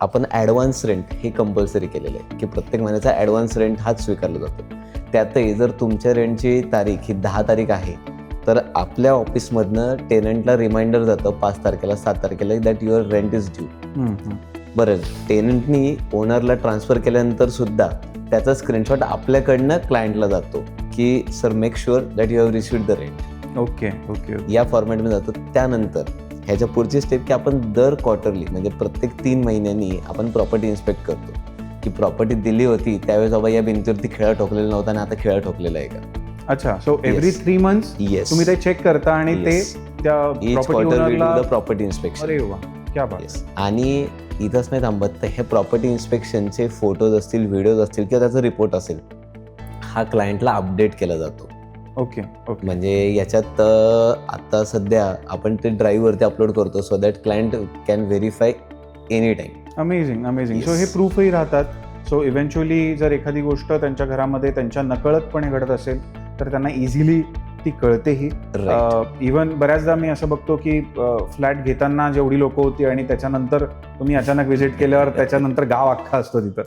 आपण advance rent हे compulsory केलेलं आहे की प्रत्येक महिन्याचा ॲडव्हान्स रेंट हाच स्वीकारला जातो. त्यातही जर तुमच्या रेंटची तारीख ही 10 तारीख आहे तर आपल्या ऑफिसमधनं टेनंटला रिमाइंडर जातं 5 तारखेला 7 तारखेला that your rent is due. बरं, टेनंटनी ओनरला ट्रान्सफर केल्यानंतर सुद्धा त्याचा स्क्रीनशॉट आपल्याकडनं क्लायंटला जातो की sir make sure that you have received the rent. Okay okay. या फॉर्मॅटमध्ये जातो. त्यानंतर ह्याच्या पुढची स्टेप की आपण दर क्वार्टरली म्हणजे प्रत्येक 3 महिन्यांनी आपण प्रॉपर्टी इन्स्पेक्ट करतो की प्रॉपर्टी दिली होती त्यावेळेस बाबा या भिंतीवरती खिळा ठोकलेला नव्हता आणि आता खिळा ठोकलेला आहे का. अच्छा, सो एव्हरी 3 मंथ्स येस, तुम्ही ते चेक करता आणि ते त्या each quarter we do the property inspection. अरे वा, क्या बात. येस. आणि इथंच नाही थांबत, तर हे प्रॉपर्टी इन्स्पेक्शनचे फोटोज असतील, व्हिडिओज असतील किंवा त्याचा रिपोर्ट असेल हा क्लायंटला अपडेट केला जातो. Okay okay. म्हणजे याच्यात आता सध्या आपण ते ड्राईव्हवरती अपलोड करतो so that client can verify any time. Amazing amazing. So Yes. हे प्रूफही राहतात. सो इव्हेंच्युअली जर एखादी गोष्ट त्यांच्या घरामध्ये त्यांच्या नकळतपणे घडत असेल तर त्यांना इझिली ती कळतेही. इव्हन बऱ्याचदा मी असं बघतो की फ्लॅट घेताना जेवढी लोक होती आणि त्याच्यानंतर तुम्ही अचानक व्हिजिट केल्यावर त्याच्यानंतर गाव अख्खा असतो तिथं.